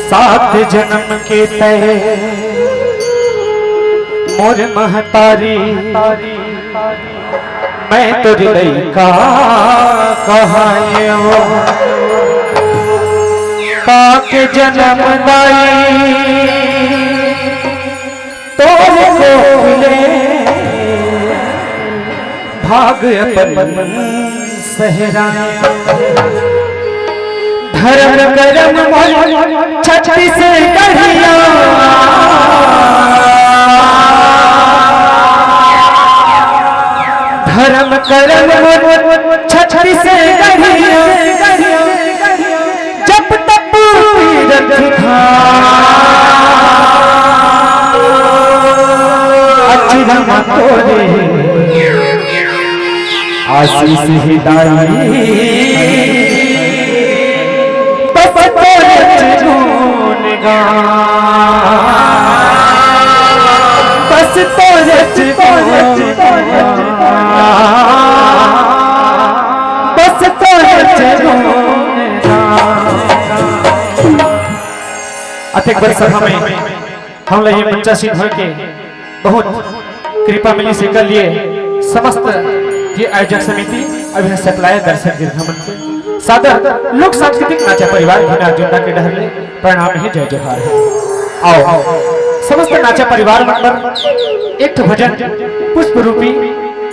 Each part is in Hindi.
सात जन्म के तय मोर महतारी मैं तो हृदय का कहायो पाक जन्म दाई तोर को मिले भाग अपन सहराया धर्म करम छठी से कहिया धर्म करम छठी से कहिया जब तक तीरथ था अचिरम तोरे आशीष हिदाई बस तोरे बस तोरे अत्यधिक बड़ी सभा में हम लोग ये मंचासीन हो के बहुत कृपा मिली से कर लिए समस्त ये आयोजक समिति अभिनय सप्लायर दर्शक दीर्घमन के सादर लोक सांस्कृतिक नाचा परिवार बिना जुंडा के डहले प्रणाम है जय जोहार है। आओ समस्त नाचा परिवार नंबर एक भजन पुष्प रूपी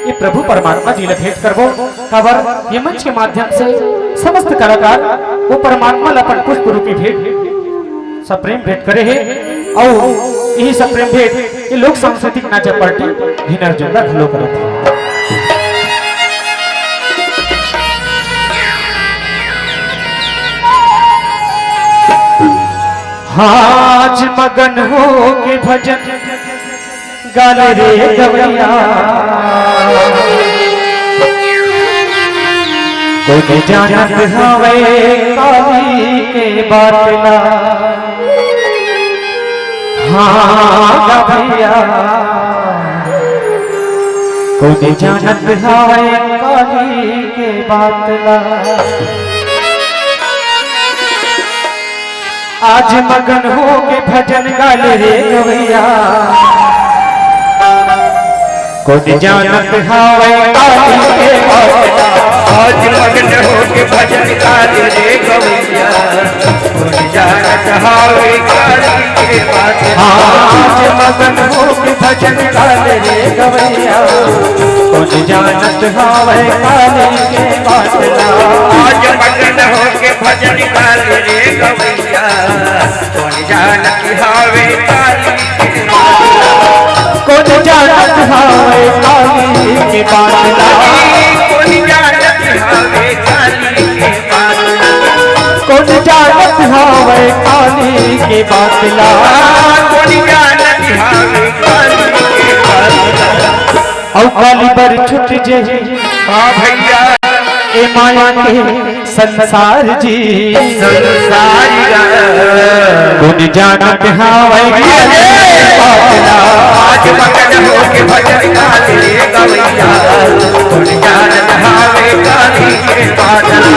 ये प्रभु परमात्मा जी ले भेंट करबो खबर ये मंच के माध्यम से समस्त कलाकार वो परमात्मा अपन पुष्प रूपी भेंट सब प्रेम भेंट करे है और यही सब प्रेम भेंट ये लोक सांस्कृतिक नाचा पार्टी बिना जुंडा घलो करत है। आज मगन हो के भजन गाल रे गवैया कोई जानत हवे काली के बातला हाँ गवैया कोई जानत हवे काली के बातला आज मगन हो के भजन गाल रे गवैया कोई जानत हवे काली के बातला आज मगन हो के भजन गाल रे गवैया कोई जानत हवे काली के बातला आज मगन हो के भजन गाल रे गवैया कोई जानत हवे काली के बातला आज मगन हो के भजन गाल रे गवैया कोई जानत हवे काली के बातला कोई जानत हवे काली के बातला कोई जानत हवे काली के बातला कोई जानत हवे काली के बातला कोई जानत हवे काली के बातला औ काली बर छुट जे हाँ भैया ए माया के संसार जी संसारी कोई जानत हवे काली के बातला आज मगन हो के भजन गाल रे गवैया कोई जानत हवे काली के बातला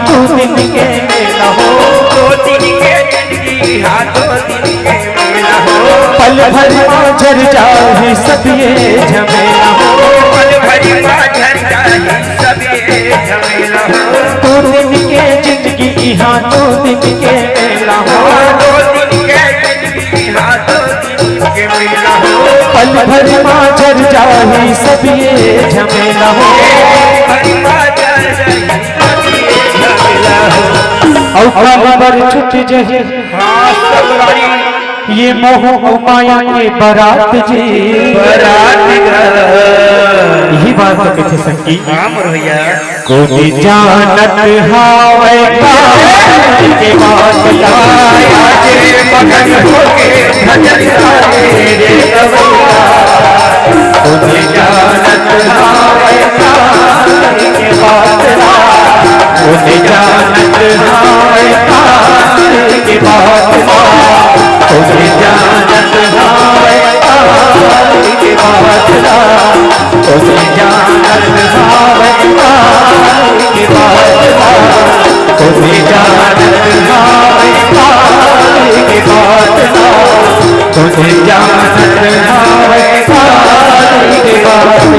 दो दिन के मेला हो दो दिन के जिंदगी हाँ 2 दिन के मेला हो पल भर झर जाए सब ये झमेला हो पल भरी झर जाए सब ये झमेला हो 2 दिन के जिंदगी हाँ 2 दिन के मेला हो 2 दिन के जिंदगी हाँ 2 दिन के मेला हो पल भर झर जाए सब ये झमेला हो और खबर छुट जहे हाँ सब गाड़ी ये मोह माया के बारात जी बारात घर यही बात तो कथे सकी हाँ मोर भैया कोई जानत हावे के बात लाया जे मगन होके भजन गाए रे गवैया कोई जानत हावे के बात कोई जानत हावे के बात कोई जानत हावे के बात कोई जानत हावे के बात कोई जानत हावे के बात कोई जानत हावे के बात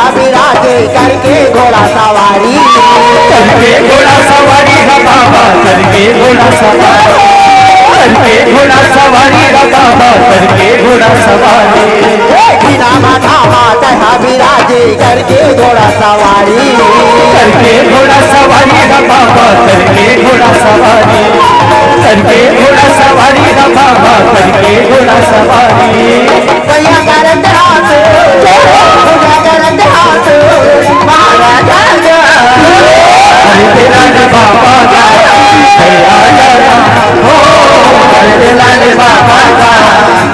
करके घोड़ा सवारी बाबा करके घोड़ा सवारी करके घोड़ा सवारी बाबा करके घोड़ा सवारी बिना माथा माता विराजे करके घोड़ा सवारी करके घोड़ा सवारी बाबा करके घोड़ा सवारी करके घोड़ा सवारी बाबा करके घोड़ा सवारी भैया करत हाथ पूजा करत हाथ महाराजा तेरा बाबा का तेरा जाना हो तेरा बाबा का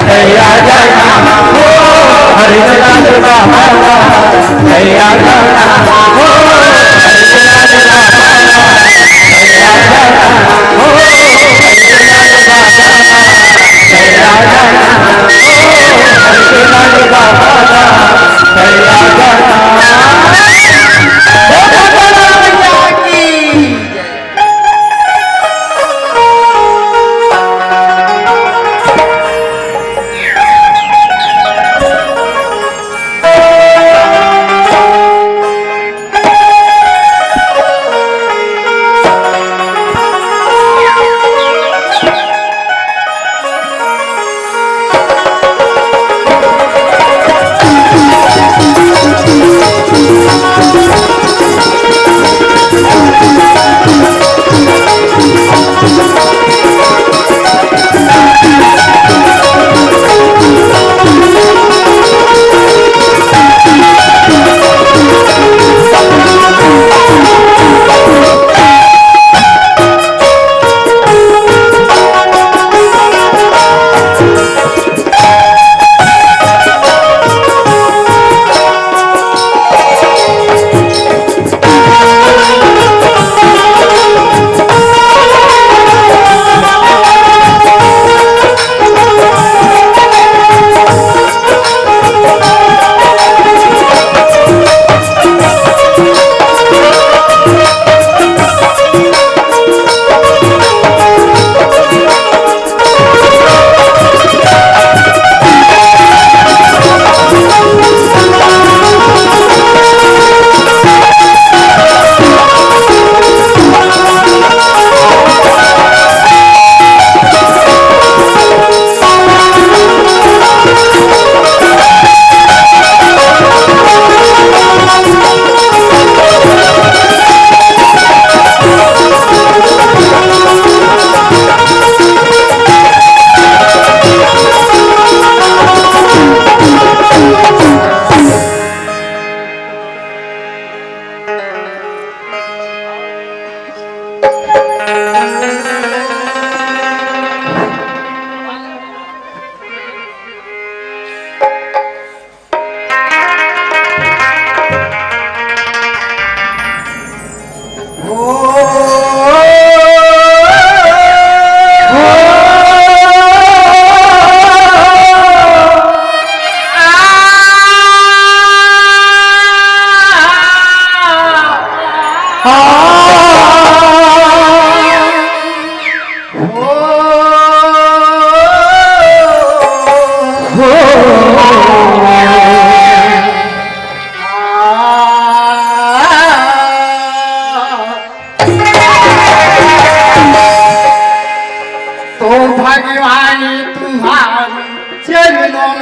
तेरा जाना हो तेरा बाबा का तेरा जाना हो तेरा बाबा का तेरा जाना हो तेरा बाबा का तेरा जाना हो तेरा बाबा का तेरा जाना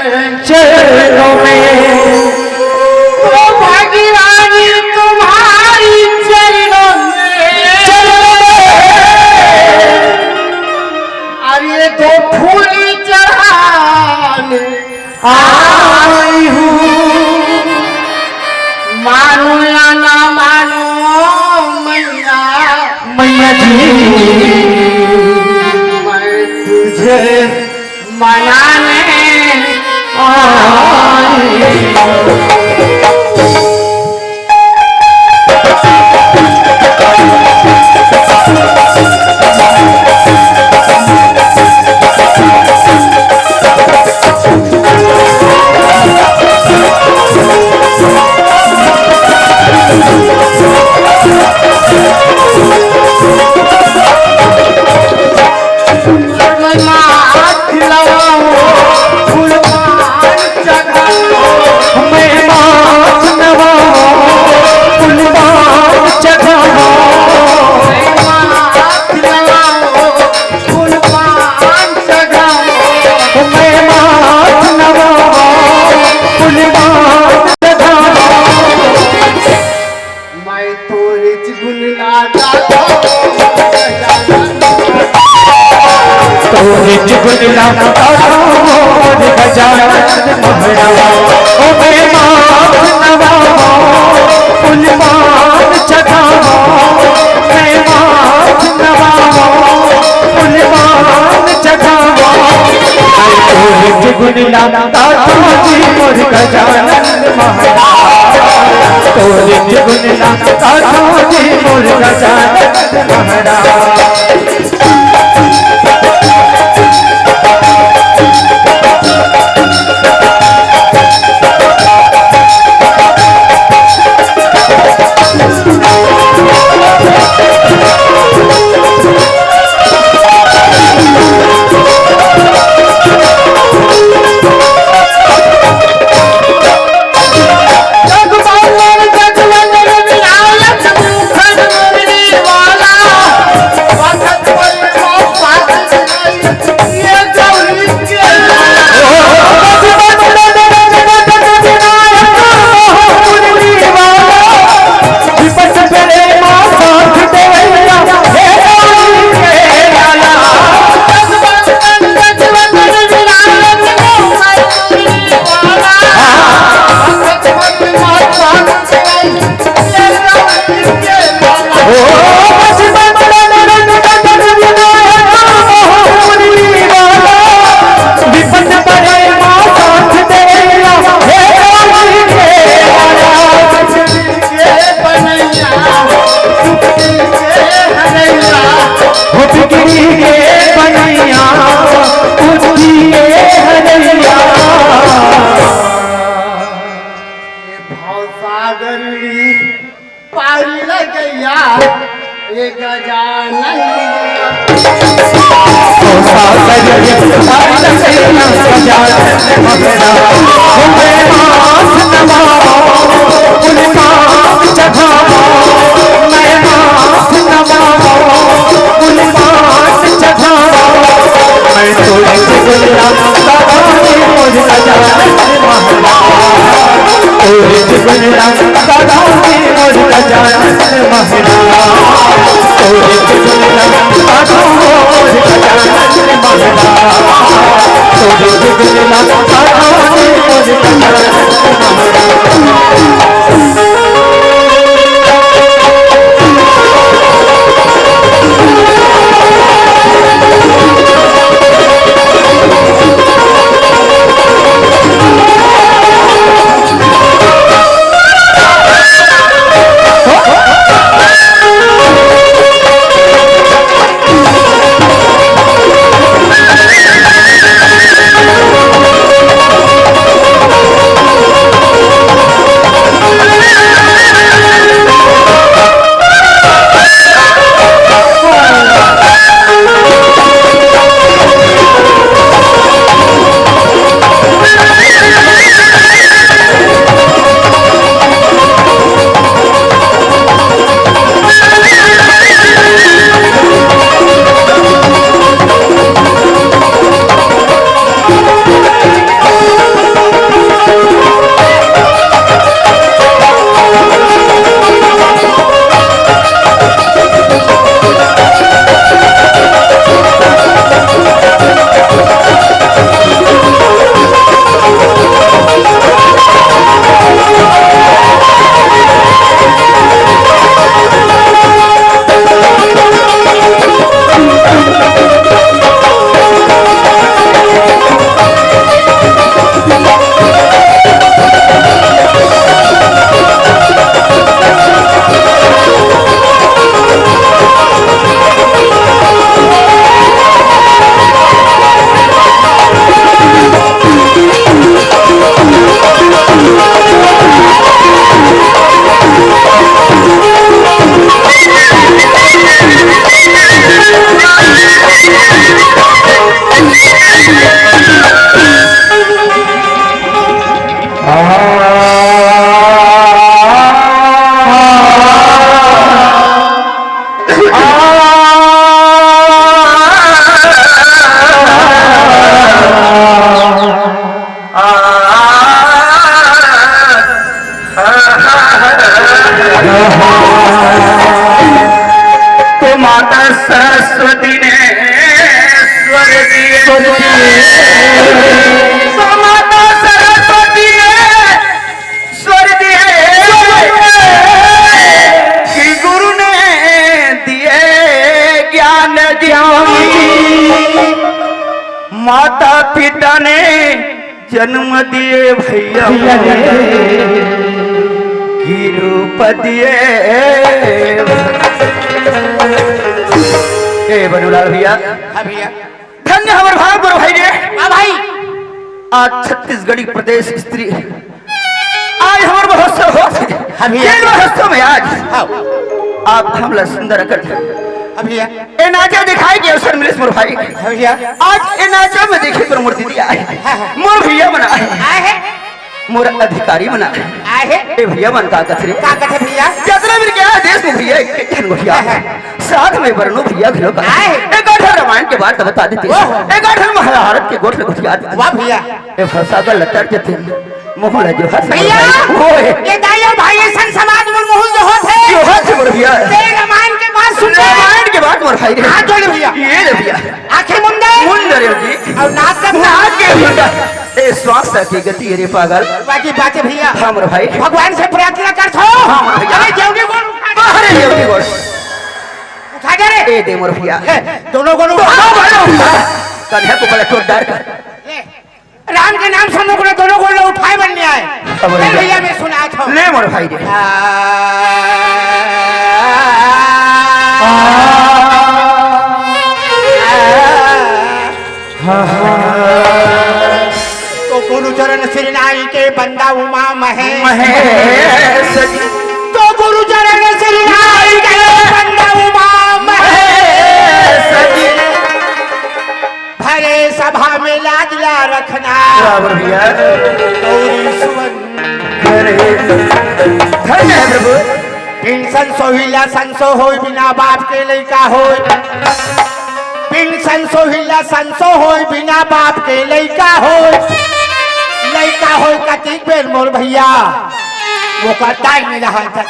चरणों में तो भागीरानी तुम्हारी चरणों में अरे तो फूल चढ़ाने आई हूँ मानो या ना मानो मैया मैया जी मैं तुझे मनाने आई स्वर दिए माता सरस्वती ने स्वर दिए कि गुरु ने दिए ज्ञान माता पिता ने जन्म दिए भैया की रूप दिए। ए बनूलाल भैया, हाँ भैया, धन्य हमारे भागपुर भाई रे। हाँ भाई, आज छत्तीसगढ़ी प्रदेश स्त्री आज हमारे महोत्सव हो हाँ भैया, महोत्सव में आज हाँ आप हमला सुंदर कर हाँ भैया, ए नाचा दिखाई के अवसर मिले मोर भाई। हाँ भैया, आज ए नाचा में देखे पर मूर्ति दिया है, मोर भैया बना है, आए है, मोर अधिकारी बना है, आए है, ए भैया मन का कथरे का कथे भैया, जतरा मिल गया देश में भैया एक भैया साथ में बरनो भैया घिलो का एक आठ रामायण के बाद बता देते एक आठ महाभारत के गोठ गोठ याद वाह भैया, ए फसा का लतर जते मोहला जो हस भैया, ओए ये दाइयो भाई सन समाज में मोहल जो होते जो हस मोर भैया तेरे रामायण के बाद सुन रामायण के बाद मोर भाई रे हाथ जोड़े भैया, ये ले भैया आंखें मुंडे मुंडरे जी और नाक का नाक के भैया ए श्वास की गति रे पागल बाकी बातें भैया, हां मोर भाई भगवान से प्रार्थना कर छो। हाँ मोर भैया, अरे जेवनी गोल उठा अरे जेवनी गोल उठा जा रे, ए दे मोर भैया दोनों गोल कन्या को बड़ा चोटदार कर राम के नाम सुनो को दोनों गोल उठाए बनने आए भैया मैं सुना था ले मोर भाई रे तो गुरु चरण श्री नाई के बंदा उमा महेश तो गुरु चरण श्री नाई के बंदा उमा महेश भरे सभा में लाजला रखना भैया गौरी सुवन धन्य प्रभु पिंसन सोहिला संसो होय बिना बाप के लइका होय पिंसन सोहिला संसो होय बिना बाप के लइका होय कतिक बेर मोर भैया वो करता ही नहीं रहा था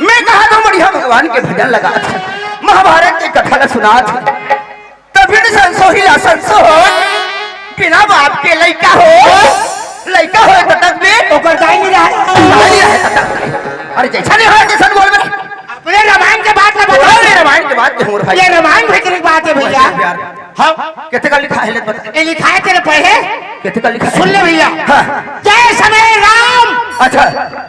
मैं कहा था बढ़िया भगवान के भजन लगा था महाभारत के कथा का सुना था तभी संसोहिला संसो हो बिना बाप के लइका हो तक में वो करता ही नहीं रहा। अरे जैसा नहीं हो जैसा बोल में अपने रामायण के बात ना बता रामायण के बाद मोर भाई ये रामायण भीतर की बात है भैया। हाँ कितने का लिखा है ले बता ये लिखा है तेरे पढ़े कितने का लिखा है सुन ले भैया। हाँ। जय समय राम अच्छा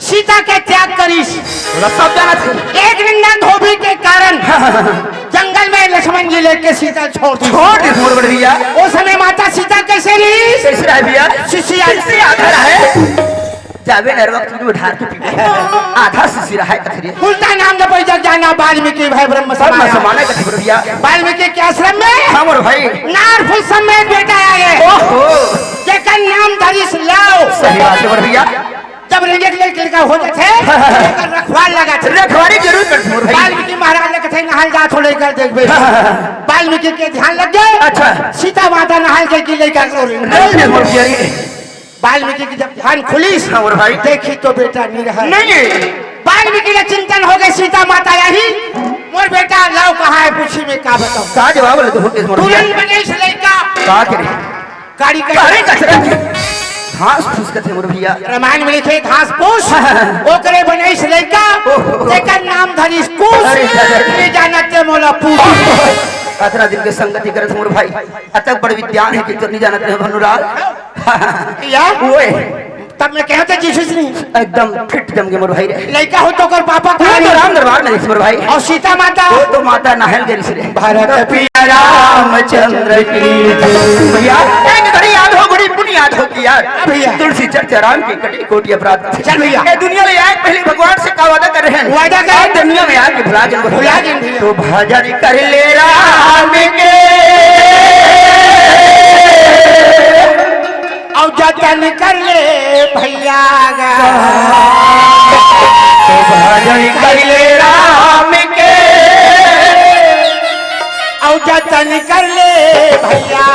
सीता के त्याग करीस सब जाना थे एक निंदा धोबी के कारण जंगल में लक्ष्मण जी लेके सीता छोड़ दी भैया उस समय माता सीता कैसे रही कैसे रहा भैया शिष्या से आधा रहा है जावे नरवक तुझे उठा के पी आधा शिशि रहा है कथरी उल्टा नाम जब जग जाना वाल्मीकि भाई ब्रह्म समाना कथरी भैया वाल्मीकि के आश्रम में हाँ मोर भाई नारफुल समेत बेटा आए ओहो जेकर नाम धरिस लाओ सही बात है भैया जब रेंजर लड़का हो जाते रखवाल लगा थे रखवारी जरूर करते मोर भाई वाल्मीकि महाराज ने कथे नहाल जात हो लेकर देखबे वाल्मीकि के ध्यान लग गए अच्छा सीता माता नहाल के की लेकर नहीं मोर भैया वाल्मीकि की जब ध्यान खुलीस और भाई देखी तो बेटा नहीं रहा नहीं वाल्मीकि का चिंतन हो गए सीता माता यही मोर बेटा लाओ कहाँ है पूछी में का बताओ का जवाब ले तो मोर तुरंत बने इस लड़का का करे गाड़ी का अरे कचरा घास फूस कथे मोर भैया रामायण में लिखे घास फूस ओकरे बने इस लड़का जेकर नाम धरिस कूस ये जानते मोला पूछ अतरा दिन के संगति करत मोर भाई अतक बड़ विद्यान है कि तो नहीं जानते हैं भनुलाल या ओए तब मैं कहते जीसस नहीं एकदम फिट जम के मोर भाई रे लड़का हो तो कर पापा तो राम दरबार में मोर भाई और सीता माता वो तो माता नहल गई से भारत पिया रामचंद्र की भैया एक घड़ी याद हो बड़ी बुनियाद हो की यार भैया तुलसी चर्चा राम की कटी कोटि अपराध चल भैया ये दुनिया में आए पहले भगवान से का वादा कर रहे हैं वादा कर दुनिया में आके भुला जन भुला जन तो भजन कर ले राम के और जतन कर ले भैया तो भजन कर ले राम के और जतन कर ले भैया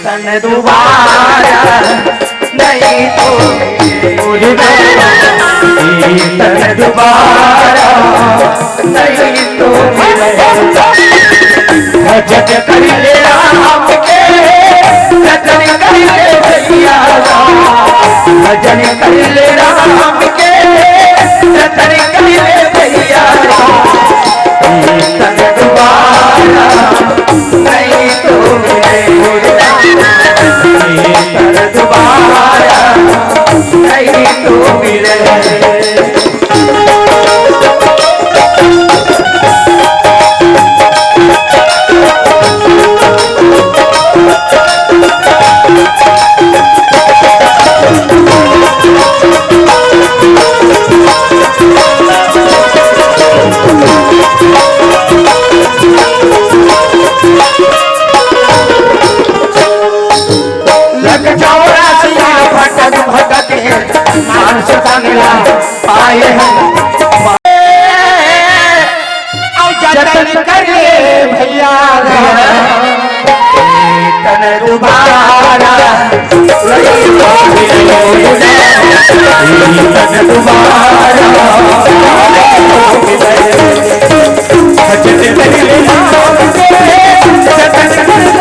तन दोबारा नहीं तो तन दोबारा नहीं तो भजन कर ले राम के भजन कर ले भैया भजन कर ले राम के भजन कर ले भैया तन दोबारा नहीं तो मिले तन दोबारा नहीं तो मिले आए जतन कर ले भैया तन दोबारा तन दोबारा भजन कर ले जतन कर ले भैया भजन कर ले जतन कर ले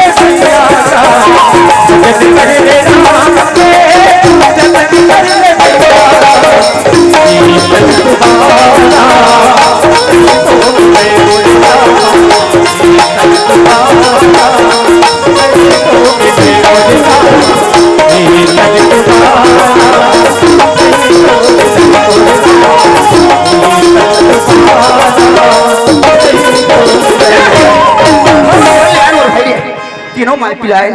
तीनों माई पिलाए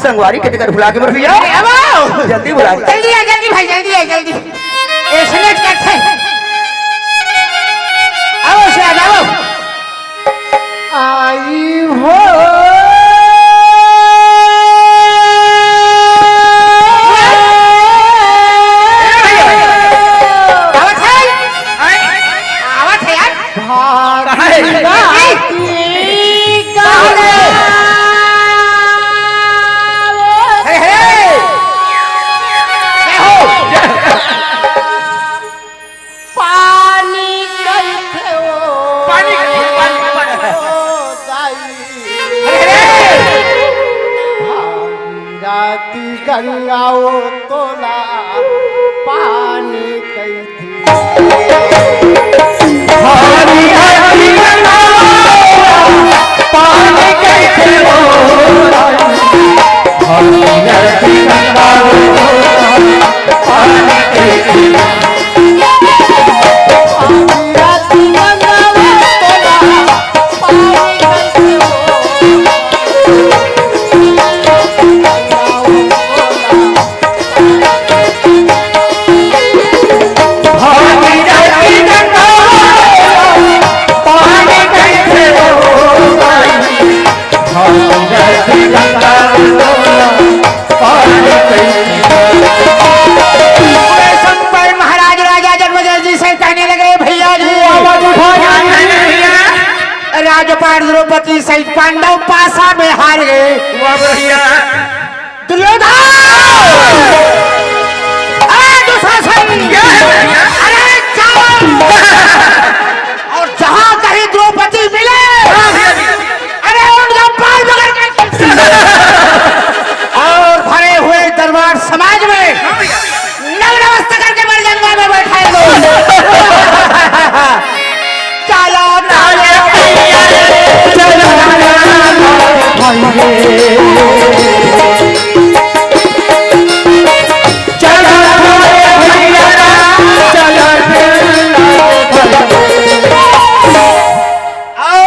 संगवारी के टिकट भुला के भैया जल्दी बुला जल्दी आ जल्दी भाई जल्दी आ जल्दी इसने कैसे आओ शायद आओ आई हो गंगाओ तोला पानी कई थी पानी कई थी राजपाट द्रौपदी सहित पांडव पासा में हार गए दुर्योधन अरे जाओ और जहां कहीं द्रौपदी मिले अरे उनका पाल पकड़ के और भरे हुए दरबार समाज में नवनवस्था करके मर जंगल में बैठाए दो चलो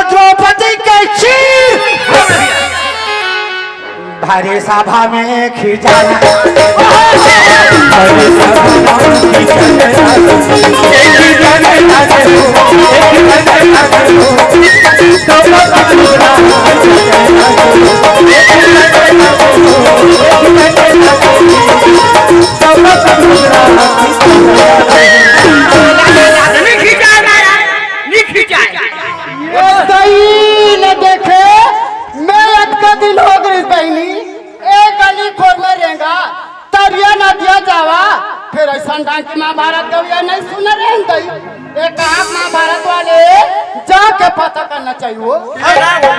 द्रौपदी के चीर भारी सभा में खिंचाना देखे मैं अटका दिल हो गई बहनी एक गली खोर में रहेगा तरिया न दिया जावा फिर ऐसा डांकी महाभारत कविया नहीं सुन रहे एक महाभारत वाले के पता करना चाहिए वो।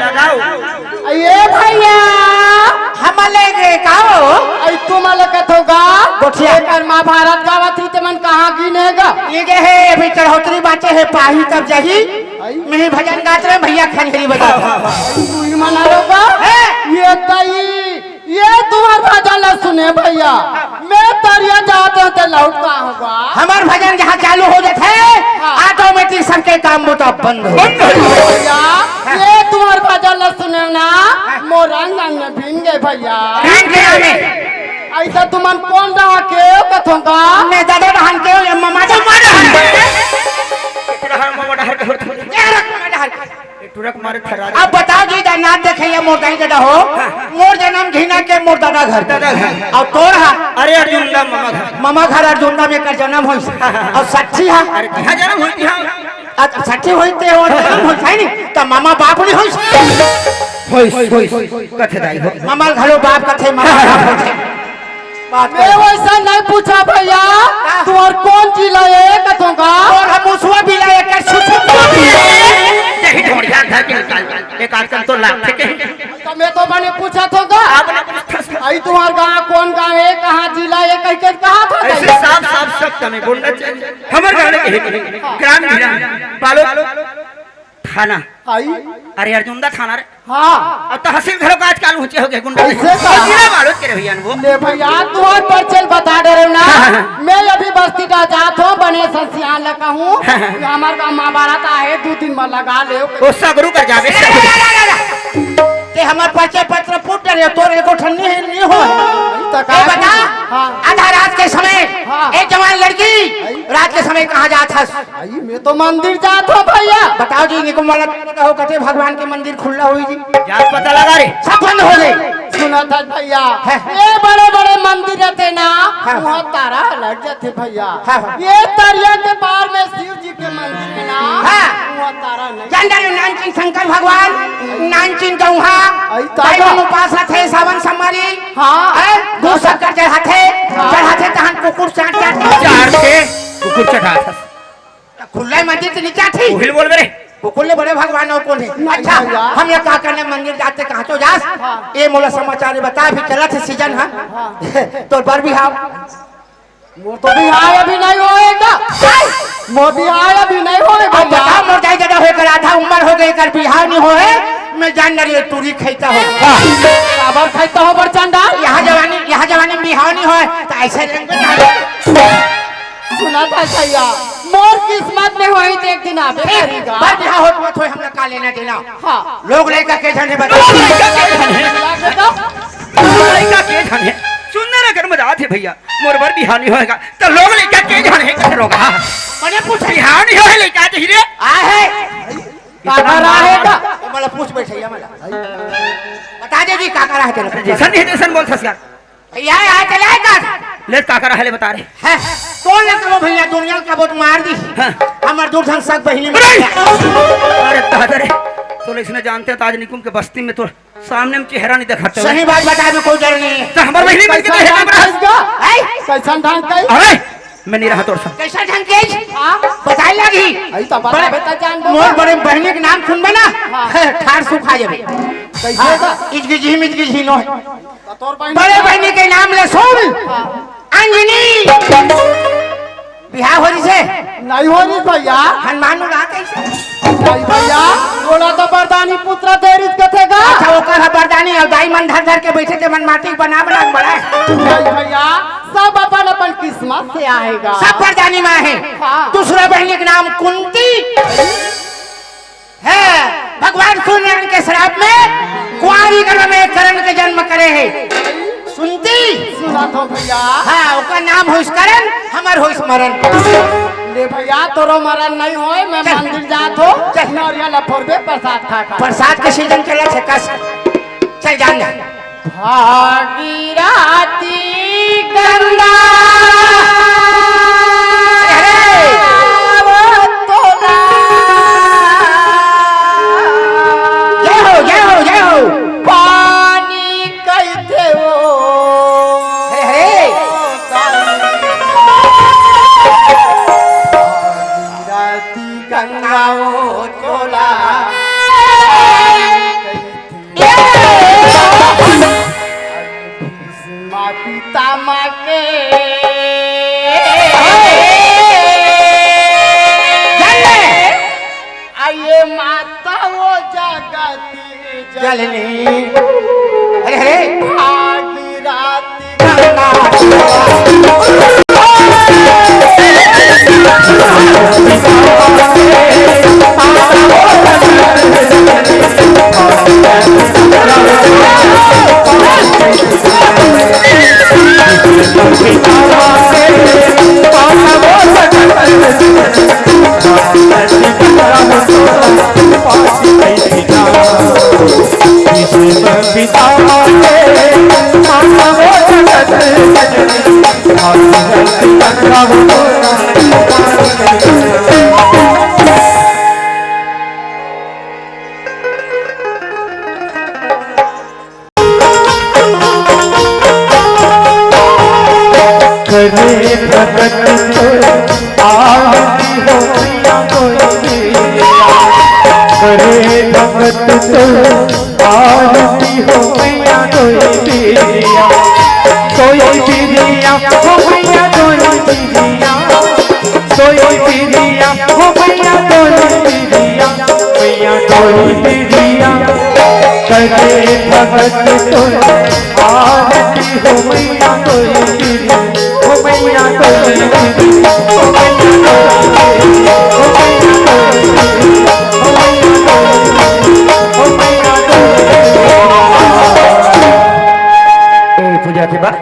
लगाओ ये भैया हम लेंगे का हो आई तुम अलग होगा गोठिया। कर महाभारत गावत ही तमन कहाँ गिनेगा। ये जे है अभी चढ़ोतरी बाटे है पाही तब जही मैं भजन गात रहे भैया खंजरी बजा तू ही मना लोगा ये तई ये तुम्हार भजन न सुने भैया मैं तरिया जाते होते लौटता होगा। हमार भजन जहाँ चालू हो जाते है ऑटोमेटिक सबके काम वो तो बंद हो भैया ये तुम्हार भजन न सुने ना मोर रंग रंग में भीन गए भैया। ऐसा तुमन कौन रहा के कथोगा मैं दादा बहन के हो मम्मा तो तुरक मारे थरा अब बताओ जी नाम देखे मोटाई दादा हो मोर जन्म घीना के मोर दादा घर और तोर हा अरे अर्जुन दा मामा घर मामा घर अर्जुन में कर जन्म हो और सच्ची हा अरे कहां जन्म होई हां सच्ची होते हो जन्म हो है नी त मामा बाप नहीं होई कथे दाई हो मामा घरो बाप कथे मामा बाप होते बात मैं वैसा नहीं पूछा भैया तुम्हार कौन जिला है कथोगा और हम उसवा भी लाए कर छुछु यही ढोड़िया घर के निकाल एक आजकल तो लाख के तो मैं तो मैंने पूछा था आई तुम्हार गाँव कौन गाँव है कहाँ जिला है कहीं कहीं कहाँ था ऐसे साफ साफ सब तमे बोलना चाहिए हमर गाँव के ग्राम जिला पालो थाना आई अरे अर्जुनदा थाना रे हाँ अब तो हसीन घरों का आजकल ऊंचे हो गए गुंडा ऐसे कहा? जिला मालूम के भैया वो ले भैया तुम्हार परिचय बता दे रहे हो ना मैं अभी बस्ती का जात हूँ बने संसियान लगा हूँ हमारे गाँव महाभारत आए 2 दिन में लगा ले वो सगरू कर जावे ते हमार परिचय पत्र फूट रे तोर एको ठन्नी है नहीं हो ए बता आधा रात के समय एक जवान लड़की रात के समय कहाँ जात हस आई मैं तो मंदिर जात हूँ भैया बताओ जी निकुम वाला हो कटे भगवान के मंदिर खुला हुई जी जात पता लगा रे सब बंद हो गए सुना था भैया है। ये बड़े बड़े मंदिर रहते ना है। वहाँ तारा लग जाते भैया है। ये तरिया के पार में शिव जी के मंदिर है ना है। वहाँ तारा नहीं जानदारी नानचिन शंकर भगवान नानचिन गौहा आई तारा। ताइवन उपासना थे सावन समारी हाँ। दो शक्कर चढ़ाते तहन कुकुर चाट चार के कुकुर चढ़ा था खुला मंदिर से नीचा थी हिल बोल मेरे कुकुर ले बड़े भगवान और कौन है अच्छा भैया। हम ये क्या करने मंदिर जाते कहाँ तो जास ये मोला समाचार बता अभी चला थे सीजन है तो बर भी हाव वो तो बिहार अभी नहीं होएगा वो बिहार अभी नहीं होएगा अब बता मोर जाए जगह होकर आधा उम्र हो गई कर बिहार नहीं होए मैं जान रही टूरी खाता हो काबर खाइता हो बरचंदा यहाँ जवानी में बिहार नहीं होए तो ऐसे रंग सुना था भैया मोर किस्मत में होई तो एक दिन आवे करेगा बात यहाँ हो मत हो हमरा का लेना देना हाँ लोग लड़का के जाने बता लड़का के जाने सुंदर अगर मजा आते भैया मोर बर बिहानी होएगा तो लोग लड़का के जाने कैसे रोगा मैंने पूछा बिहानी होए लड़का तो हीरे आ है काका रहेगा मला पूछ बैठे या मला बता दे जी काका रहा तेरे जैसन नहीं जैसन बोल सस यार भैया यहाँ चलाए का ले काका रहा ले बता रहे है कौन लगता वो भैया दुनिया का बहुत मार दी हमार दूरधन सक बहिनी में अरे दादा रे तो इसने जानते हैं ताज निकुम के बस्ती में तो सामने में चेहरा नहीं दिखाते सही बात बता दे कोई डर नहीं है तो हमार बहिनी बन के तो है कैसा ढंग कई अरे मैं नहीं रहा तोर साथ कैसा ढंग के बताई लगी ऐसा बता बेटा जान दो मोर बड़े बहनी के नाम सुनबे ना ठार सुखा जाबे कैसे का इजगी नो है तोर बहन बड़े बहनी के नाम ले सुन अंजनी बिहार हो से नहीं हो रही भैया हनुमान उड़ा कैसे नहीं भैया बोला तो बरदानी पुत्र देरी कथेगा अच्छा वो कर बरदानी और दाई मन धर के बैठे थे मन माटी बना बड़ा नहीं भैया सब अपन अपन किस्मत से आएगा सब बरदानी में है दूसरा बहनी के नाम कुंती है भगवान सूर्यनारायण के श्राप में कुंवारी गर्भ में करण के जन्म करे है सुनती सुना तो भैया हाँ उसका नाम हो करण हमार हो स्मरण ले भैया तोरो मरण नहीं होए मैं मंदिर जात हो नारियल फोड़बे प्रसाद खा खा बरसात के सीजन चला है कस चल जान भागीरथी गंगा जय हो पानी कहते हो भागीरथी गंगा चोला माँ पिता माँ के आइए माता वो जगती जलनी अरे अरे भागीरथी करे भगत तो आरती हो मैया कोई करे भगत तो आरती हो मैया कोई बिरिया हो मैया कोई बिरिया हो मैया कोई बिरिया करे भगत तो आरती हो मैया कोई बिरिया मैया कोई पूजा के बाद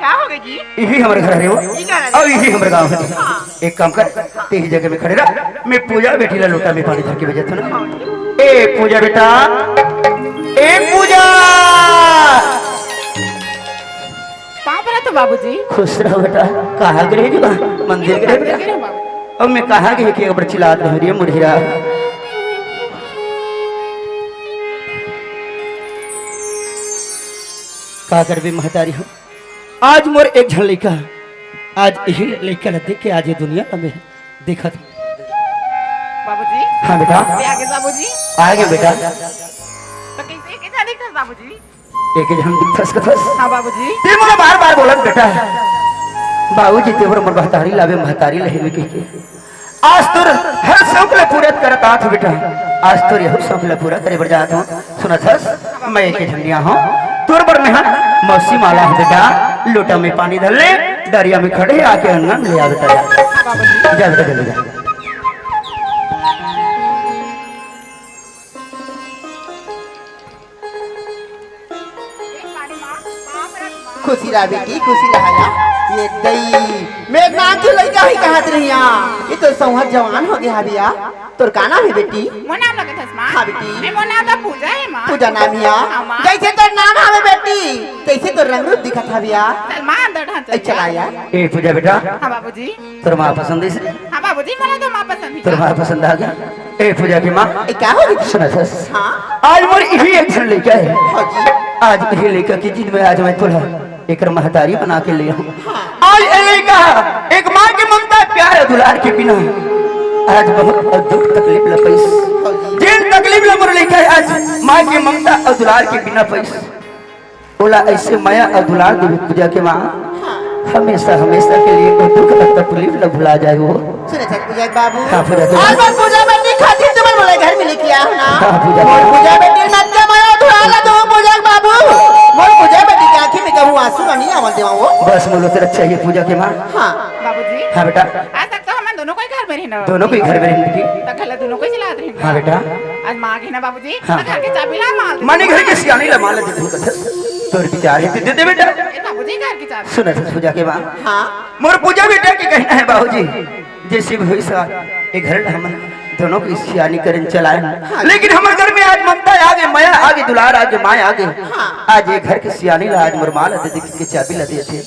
क्या हो गई जी? यही हमारे घर है वो और यही हमारे गांव है। एक काम कर तेरी जगह में खड़े रह, मैं पूजा बेटी ला लोटा में पानी भर के भेजा था ना। ए पूजा बेटा, ए पूजा तो बाबूजी खुश रहो बेटा। कहाँ गए जी? मंदिर गए बेटा। अब मैं कहाँ गई कि बड़ी चिल्लात रही है मुढ़िया। का कर भी महतारी हो आज मोर एक झन लड़का आज यही लड़का देख के आज ये दुनिया में देखा था। बाबूजी हाँ बेटा आगे बाबूजी आगे बेटा तो कैसे देखा बाबूजी? एक हम फस का फस। हाँ बाबूजी ते मुझे बार-बार बोलत बेटा बाबूजी ते मोर महतारी लावे महतारी लहे के आज तोर हर शौक ले पूरा करत आथ बेटा। आज तोर यह शौक ले पूरा करे बर जात हूं। सुनत हस मैं एक झंडिया हूं तोर बर में मौसी माला है बेटा। लोटा में पानी डाल ले दरिया में खड़े आके अंगन ले आ बेटा। जा बेटा जल्दी जा। खुशी रहा बेटी खुशी रहा। ये दई मैं नाम की लड़का ही कहत रही ये तो सौहर जवान हो गया भैया। तोर का नाम है बेटी? मोर नाम लगत हस मां। हाँ बेटी मैं मोर नाम तो पूजा है मां। पूजा नाम हिया हाँ, माँ। जैसे तोर नाम हवे बेटी तैसे तोर रंग रूप दिखत है भैया। चल मां अंदर ढांचा चला यार। ए पूजा बेटा हाँ बाबूजी तोर मां पसंद है इसलिए हाँ बाबूजी मोला तो मां पसंद है। तोर मां पसंद आ गया। ए पूजा की मां ए क्या हो बेटी? सुनत हस हाँ आज मोर यही एक झन लड़का है। हाँ जी आज यही लड़का की जिद में आज मैं तोला एक महतारी बना के ले आऊं। आज ये लड़का एक माँ की ममता प्यार दुलार के बिना आज बहुत दुख तकलीफ ल पैस जिन तकलीफ ल मोर लड़का है आज माँ की ममता और दुलार के बिना पैस बोला ऐसे माया और दुलार देवी पूजा के माँ हमेशा हमेशा के लिए कोई दुख और तकलीफ न भुला जाए वो। सुने सर पूजा बाबू हाँ, पूजा तो- आज मैं पूजा बेटी खातिर तुम्हारे बोले घर में लेके आया ना। हाँ, पूजा मोर पूजा बेटी मत के माया धुआला दो पूजा बाबू। मोर पूजा बेटी की आंखें में कहूं आंसू नहीं आवल देवा वो। बस बोलो तेरा चाहिए पूजा के माँ। हाँ बाबूजी हाँ बेटा आज तक तो हम दोनों को ही घर में रहना दोनों को ही घर में रहने की। तो खला दोनों को ही चला रहे हाँ बेटा आज मां की ना बाबूजी हाँ। तो घर के चाबी ला माल माने घर के सियानी ला माला दे दूं कथा तोर विचार है दे दे बेटा। ए बाबूजी घर की चाबी सुन पूजा के माँ हाँ मोर पूजा बेटा के कहना है बाबूजी जैसे भी हुई सा एक घर हम दोनों की सियानी करन चलाए लेकिन हमारे घर में आज ममता आगे माया आगे दुलार आगे माया आगे आज ये घर के सियानी ला आज मोर माला दे के चाबी ला दे थे।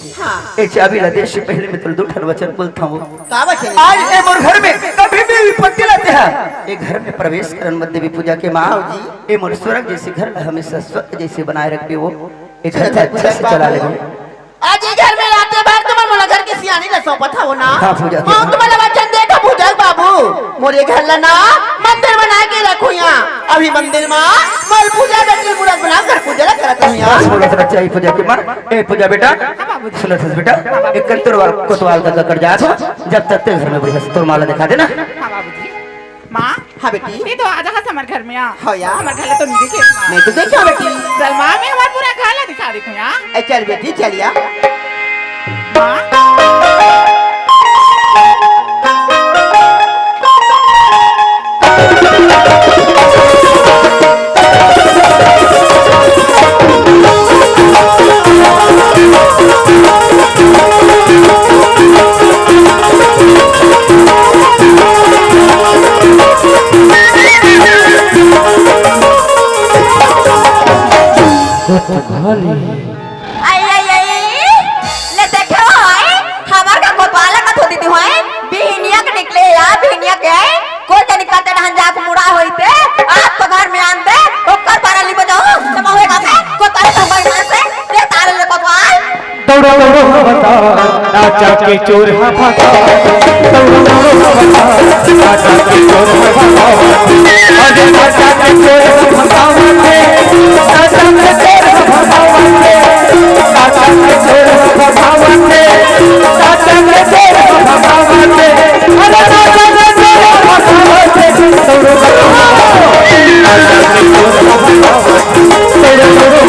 ए चाबी ला दे से पहले मैं तुल दो ठन वचन बोलता हूं का बचन आज ए मोर घर में कभी भी विपत्ति लाते हैं एक घर में प्रवेश करन मत देवी पूजा के माँ ए मोर स्वर्ग जैसे घर हमेशा स्वर्ग जैसे बनाए रखबे वो एक घर अच्छा से चला ले। आज ये घर में आते बार तुम्हारे बोला घर की सियानी ला सौंपत हो ना हाँ, पूजा के। हम तुम्हारा वचन देखा पूजक बाबू मोरे घर ला ना मंदिर बना के रखो यहाँ अभी मंदिर में मल पूजा बेटी मूर्त बना कर पूजा करत हूँ यहाँ बोला था बच्चा पूजा के मां ए पूजा बेटा सुनो था बेटा एक तोरवाल कोतवाल का कर जा जब तक ते घर में बढ़िया से तोर माला दिखा देना हाँ बाबूजी माँ हाँ बेटी ये तो आजा का हमारे घर में आ हाँ यार। हमारे घर तो नहीं दिखे माँ नहीं तो देखा बेटी चल माँ मैं हमारा पूरा खाला दिखा रही हूँ यहाँ ए चल बेटी चलिया माँ आई आई आई ले देखो है हमार का कोतवाला का थोड़ी दी है बिहनिया के निकले या बिहनिया के है कोई के निकलते रहन जाक मुड़ा होइते आप तो घर में आन दे ओकर पारली बजाओ तब होएगा से कोतवाल तो भाई से दे तारे ले कोतवाल दौड़ो दौड़ो बता नाचा के चोर है भागा दौड़ो दौड़ो बता नाचा के चोर है भागा अरे नाचा के चोर है भागा नाचा के चोर है भागा नाचा के चोर है भागा नाचा के चोर है भागा अरे नाचा के चोर है भागा दौड़ो दौड़ो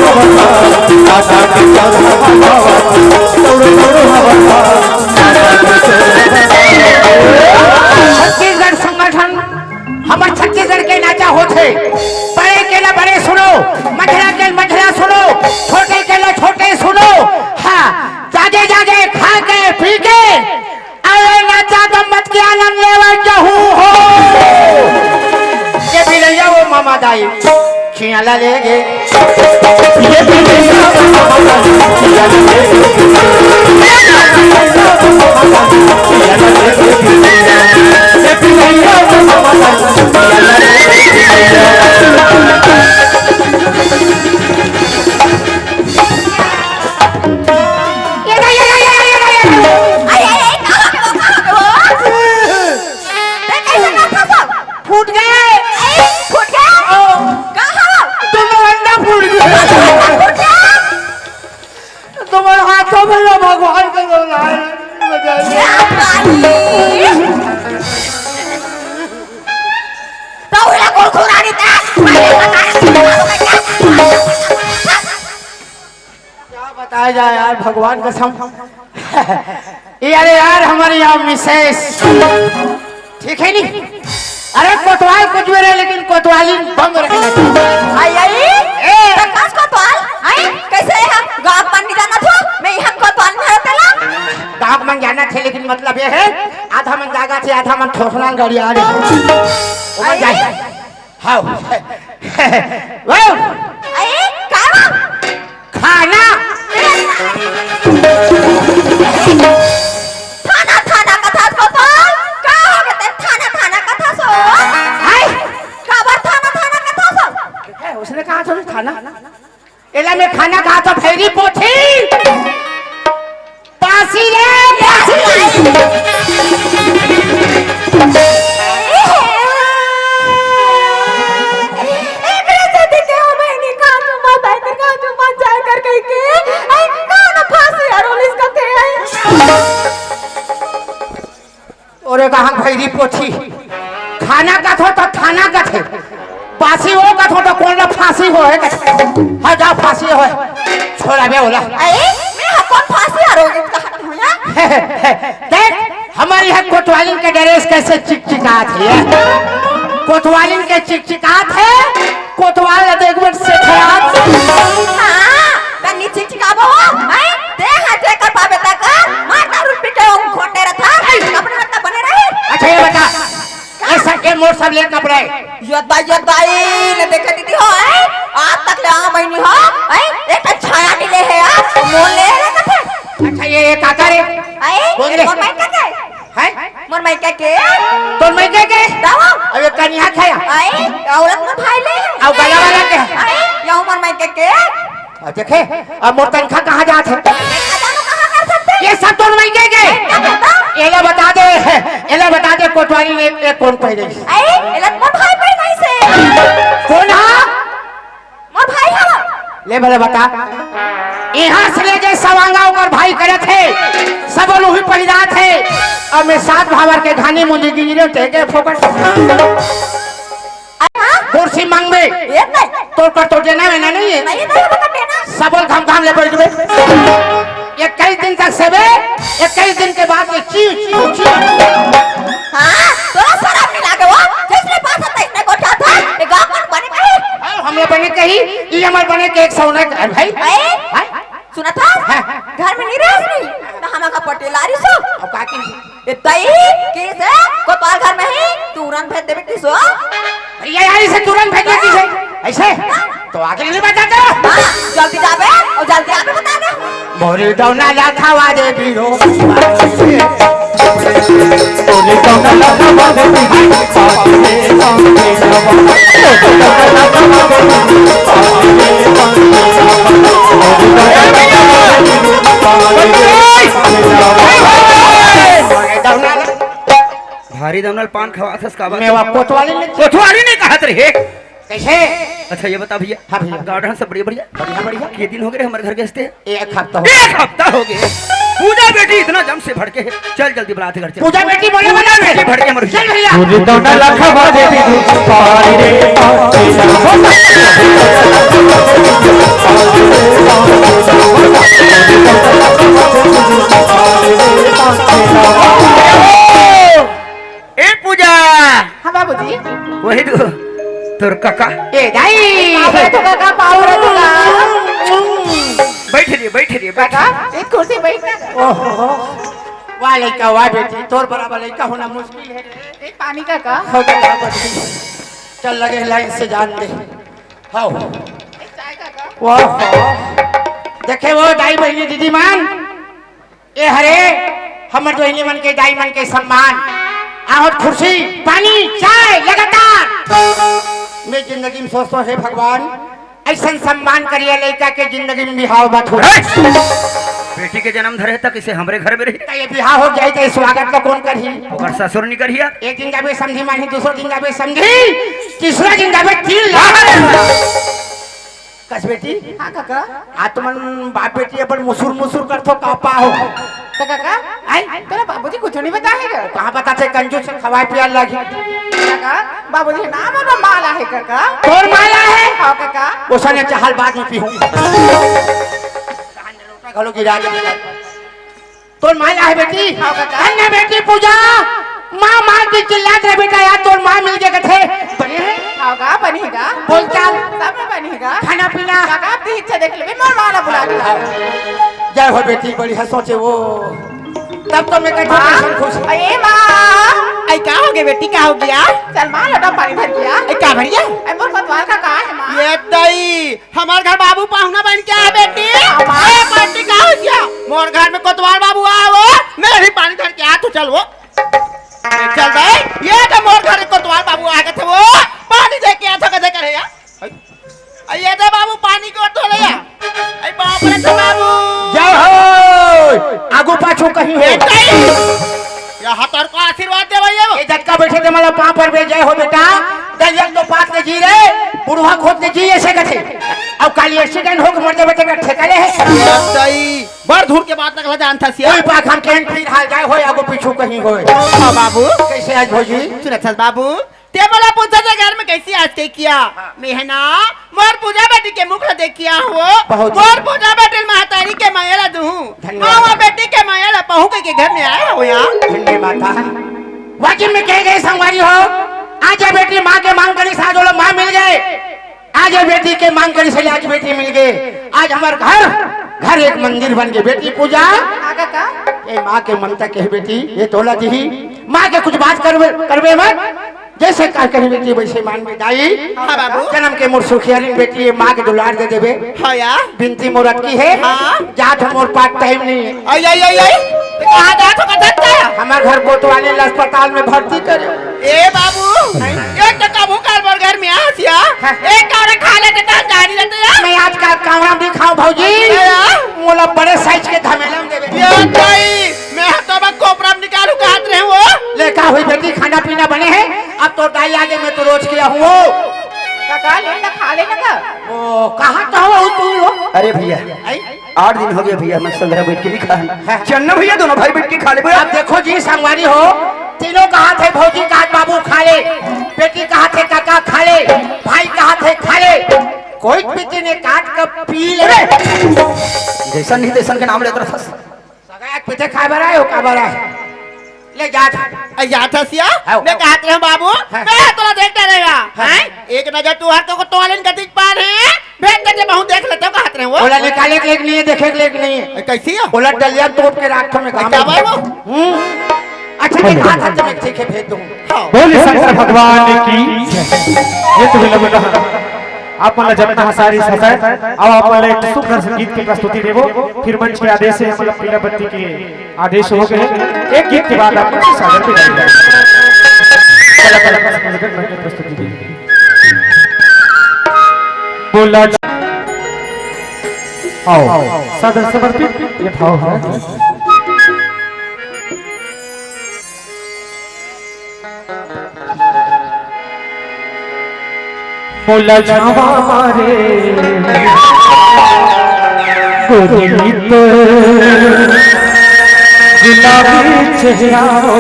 नाचा के चोर है भागा दौड़ो दौड़ो बता नाचा के चोर है भागा छत्तीसगढ़ संगठन हमारे छत्तीसगढ़ के नाचा होते बड़े के ला बड़े सुनो मझरा के मझरा सुनो छोटे के ला छोटे सुनो हाँ जागे जागे खा के पी के अरे नाचा तो मत के आनंद लेवा जहू हो ये भी नहीं वो मामा दाई खियाला लेगे ये भी नहीं आई आई आई कहां पे कैसे नाचा सब फूट गए फूट गया कहां दोनों अंडा फूट गए फूट गया तुम्हारे हाथों में लो भगवान का नाम बजाइए Tahulah kurkuran itu. क्या बताया जाए यार भगवान कसम अरे यार हमारे यहाँ मिसेस ठीक है नहीं अरे कोतवाल कुछ भी रहे लेकिन कोतवाली बंद रखना चाहिए आई आई प्रकाश कोतवाल आई कैसे है गांव पंडित जाना था मैं यहाँ कोतवाल में रहता ला गाँव में जाना थे लेकिन मतलब ये है आधा मन जागा थे आधा मन ठोसना गाड़ी आ रही वो जाए हाँ आई कहाँ खाना थाना थाना कथा कोतवाल कहाँ हो गए थाना थाना कथा सो आई खबर थाना थाना कथा सो उसने कहा था खाना एला में खाना कहा था फेरी पोथी पासी रे पासी और कहा भैरी पोथी खाना का थो तो थाना का थे पासी हो का थो तो कौन ला फांसी हो है हाँ जा फांसी हो छोड़ा बे बोला मैं कौन फांसी आ रही हूँ देख हमारी यहाँ कोतवालिन के ड्रेस कैसे चिकचिकात है कोतवालिन के चिकचिकात है कोतवाल देख बट से खराब हाँ तन्नी चिकचिकाबो आई देख हटे कर पावे तक मारता रुपी के खोटे रहा कपड़े रखता बने रहे अच्छा ये बता ऐसा के मोर सब ले कपड़े यद भाई ने देखे दीदी हो आई आज तक ले आ महीने हो आई एक छाया मिले है आप मोल ले रहे कथे अच्छा ये काका रे आई बोल ले। मोर माइका के है मोर माइका के तो मैं के दावा अबे कन्या खाया आई औरत में भाई ले अब गला वाला के आई यो मोर माइका के देखे अब मोर तनखा कहाँ जात है खजाना कहां कर सकते ये सब तो नहीं के एला बता दे कोतवाली ने एक कौन पहले ए एला मोर भाई पे नहीं से कौन हा मोर भाई हा ले भले बता यहाँ से ले के सवांगा ऊपर भाई करे थे सब लोग ही पैदा थे और मैं सात भावर के घानी मुझे गिरे थे के फोकट कुर्सी मांग में ये नहीं तोड़ पर तो देना है नहीं है नहीं नहीं बता देना सबल घम घम ले बैठ गए 21 दिन तक सेवे 21 दिन के बाद ची हां तोरा शर्म नहीं लागे वो जिसने पास था इसने को क्या था ये गांव पर बने कहीं हमने बने कही ये हमारे बने के एक सौना भाई ए सुना था घर में नहीं रही तो हम का पटेलारी सो अब का की इतई कैसे कोतवाल घर में ही तुरंत भेज देबे किसो ये आई से तुरंत भेज देती है ऐसे तो आगे नहीं बता दो हां जल्दी जाबे और जल्दी आके बता दे मोरी डौना लाखावा दे बीरो तोरे कौन लखवा दे भारी दमनल पान खवा थस का मेवा कोतवाली ने कोठवारी ने कहा रे कैसे अच्छा ये बता भैया हाँ भैया। गार्डन सब बढ़िया बढ़िया बढ़िया कितने दिन हो गए हमारे घर गेस्टे एक हफ्ता हो एक हफ्ता हो गए पूजा बेटी इतना जम से भड़के है चल जल्दी बुलाते घर चल पूजा बेटी बोले बना बेटी भड़के मर चल भैया तोरे कौन लखवा दे पारी रे ए पूजा हाँ बाबूजी वही तो तोर काका ए दाई तो काका पाउरे तो बैठ रही काका एक कुर्सी बैठ ओहो वाह लड़का वाह बेटी तोर बराबर लड़का होना मुश्किल है एक पानी काका हो गया बेटी चल लगे लाइन से जान दे हाओ चाय काका वाह देखे वो दाई बहनी दीदी मान ए हरे हमर बहनी मन के दाई मन के सम्मान आहत खुर्सी पानी चाय लगातार मैं जिंदगी में सोचता है भगवान ऐसा सम्मान करिए लड़का के जिंदगी में बिहाव मत हो बेटी के जन्म धरे तक इसे हमरे घर में रही ये बिहाव हो जाए तो स्वागत का कौन करी और ससुर नहीं करिया एक दिन जाबे समझी मानी दूसरा दिन जाबे समझी तीसरा दिन जाबे 3 लाख कस बेटी हां काका आत्मन बाप बेटी अपन मुसुर मुसुर करथो कापा हो तो काका आई तेरा बाबूजी कुछ नहीं बताएगा कहां बताते कंजूस से खवाए पिया लगी काका बाबूजी नाम है माला है काका तोर माला है हां काका ओसने चाहल बाद में पीहूं घलो गिरा दे तोर माला है बेटी हाँ, काका। अन्य बेटी पूजा मां की चिल्लात रे बेटा यार तोर मां मिल गए थे बने होगा बनेगा बोल चाल सब में बनेगा खाना पीना काका आप भी इच्छा देख लेबे मोर माला बुला के जय हो बेटी बड़ी है सोचे वो तब तो मैं कहता खुश अरे मां आई का हो गया बेटी का हो गया चल मां लोटा पानी भर गया आई का भरिया ए मोर कोतवाल का कहां है मां ये दई हमार घर बाबू पाहुना बन के आ बेटी ए पार्टी का हो गया मोर घर में कोतवाल बाबू आओ मैं भी पानी धर के आ तू चल वो चल भाई ये तो मोर घर कोतवाल बाबू आ गए थे वो पानी दे के आता कदे करे या ये तो बाबू पानी को तो ले या आई बाप रे तो बाबू जय हो आगू पाछू कहीं है या हतर को आशीर्वाद दे भैया ये झटका बैठे थे मतलब पांव पर बे जय हो बेटा दलिया तो पास ने जी रे बुढ़वा खोद ने जी ऐसे कथे अब काली एक्सीडेंट हो के मर जाबे ते ठेकाले है दई बड़ धूर के बात लगला जानता सिया कोई पाख हम केन फिर हाल जाए हो आगू पीछू कहीं होए हां बाबू कैसे आज भौजी सुरक्षा बाबू ते बोला पूछा जे घर में कैसी आज के किया मेहना मोर पूजा बेटी के मुख देखिया हो बहुत मोर पूजा बेटी महतारी के मायला दूं धन्यवाद। मां बेटी के मायला पहू के घर में आए हो यहां धन्य माता वाजिब में कह गए संगवारी हो आज ये बेटी मां के मांग करी साजो लो मां मिल गए आज ये बेटी के मांग करी से आज बेटी मिल गए आज हमारे घर एक मंदिर बन गए बेटी पूजा हां काका ये माँ के ममता के बेटी ये तोला दी माँ के कुछ बात करवे मत जैसे का कही बेटी वैसे मान में दाई हां बाबू जन्म के मोर सुखियारी बेटी ये माँ के दुलार दे देवे हां या बिनती मोर अटकी है हाँ। जात मोर पार्ट टाइम नहीं है आई आई आई आई कहां जा तो कदता हमारे घर कोतवाली अस्पताल में भर्ती करे ए बाबू एक टका भूखा मोर घर में आसिया एक कारे खा ले के जानी रहते या मैं आजकल कामरा भी खाऊं भौजी मोला बड़े साइज के धमेला में देवे ये ताई मैं तो मैं कोपरा में निकालू का हाथ रहे वो लेका हुई बेटी खाना पीना बने हैं अब तो दाई आगे मैं तो रोज किया हूँ काका लेना खा लेना का ओ कहाँ तो हो तू हो अरे भैया 8 दिन हो गए भैया मैं संग्रह बैठ के नहीं खाया चन्ना भैया दोनों भाई बैठ के खा ले अब देखो जी संगवारी हो तीनों कहा थे भौजी का बाबू खा ले बेटी कहा थे काका खा ले भाई कहा थे खा ले कोई पीते ने काट कर पी ले जैसा नहीं तैसा के नाम लेकर फंस सगायत पीते खा बरा हो का बरा ले जा था सिया हाँ। मैं कहते हैं बाबू हाँ। मैं तोला देखता रहेगा हाँ। हैं एक नजर तू हर को तोलन गतिक पार है भेज दे बहुत देख लेते हो कहते हैं वो ओला निकाले के लिए नहीं है देखे के लिए नहीं है कैसी है ओला डलिया तोड़ के राख में काम क्या भाई वो अच्छा ठीक हाथ हाथ में ठीक है भेज दूं बोले शंकर भगवान की ये तो भी लगे आप मतलब जब तक सारी सफाई अब आप मतलब एक सुंदर संगीत की प्रस्तुति देवो फिर मंच के आदेश से मतलब पीला बत्ती के आदेश हो गए एक गीत के बाद आप मंच सागर पे जाएंगे प्रस्तुति देंगे बोला आओ सादर समर्पित ये भाव है बोला जावा मारे गोरी तो गुलाबी चेहरा हो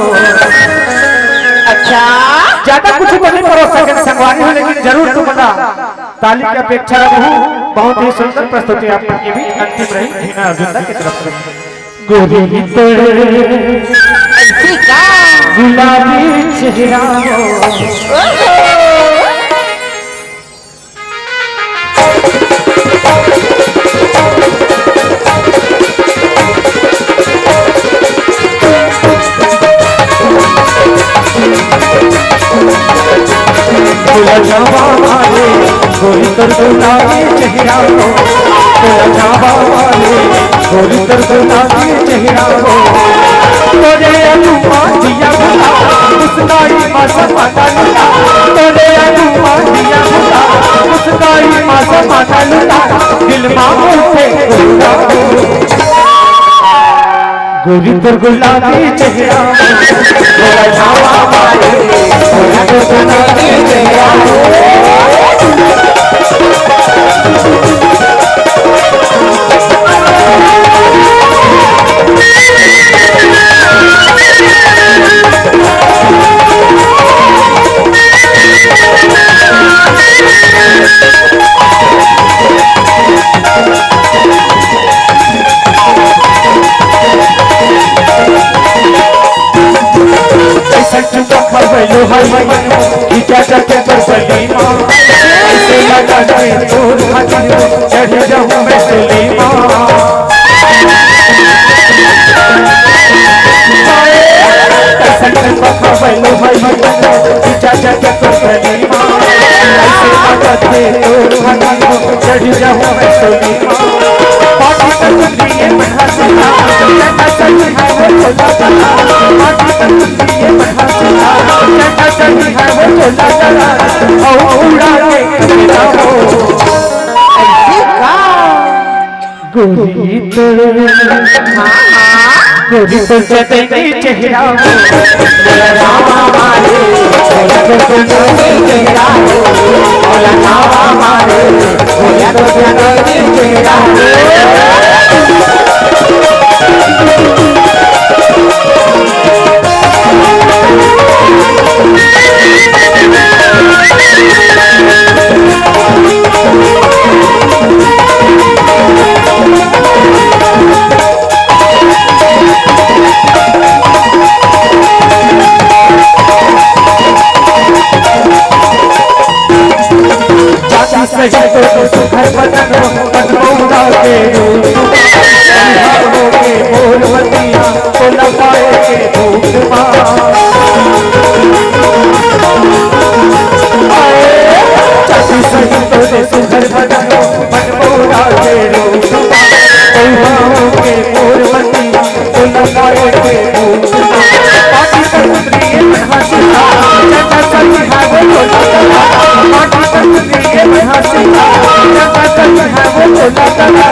अच्छा ज्यादा कुछ नहीं करो सके संगवारी हो लेकिन जरूर तुम बता ताली की अपेक्षा रखूं बहुत ही सुंदर प्रस्तुति आपके बीच अंतिम रही हिना अर्जुन की तरफ से गोरी तो गुलाबी चेहरा हो जावा वाले गोरी तर गुलाबी चेहरा हो जावा वाले गोरी तर गुलाबी चेहरा हो तोरे अनुमा दिया भुला मुस्काई मासा माता लुटा तोरे अनुमा दिया भुला मुस्काई मासा माता लुटा दिल मांगो से गोरी तर गुलाबी चेहरा हो जावा वाले गोरी तर गुलाबी चेहरा चढ़ जाऊं मैं सलीमा चढ़ जाऊं मैं सलीमा पाटी तक लिए बढ़ा सिला चटा चली है वो चला चला पाटी तक लिए बढ़ा सिला चटा चली है वो चला चला और उड़ा के मेरा हो गोरी तो जतई चेहरा हो रामा मारे गोरी तो जतई चेहरा हो रामा मारे गोरी तो जतई चेहरा सही तो सुखर बदन बनौरा के हो के बोल बतिया तो लगाए के धूप चाची सही तो सुखर बदन बनौरा के हो के बोल बतिया तो लगाए के धूप पाटी तंत्री हंसता चटा चली है वो चला पाटी तंत्री हंसता चटा चली है वो चला चला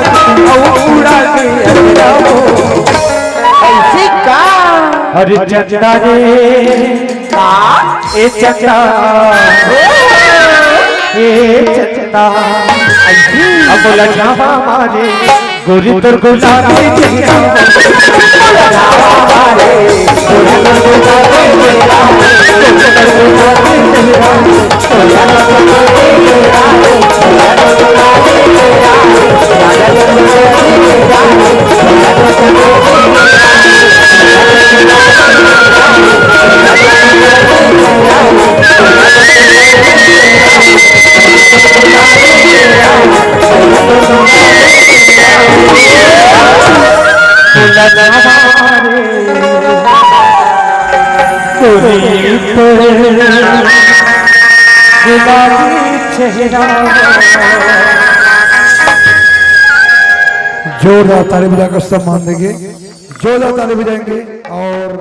और उड़ा के अरे चंदा रे ए चंदा ए चंदा अब बोला जावा मारे गोरी तोर गुलाबी चेहरा बोला जावा मारे गोरी तोर गुलाबी चेहरा जोरदार ताली बजाकर सम्मान देंगे, जोरदार ताली बजाएंगे और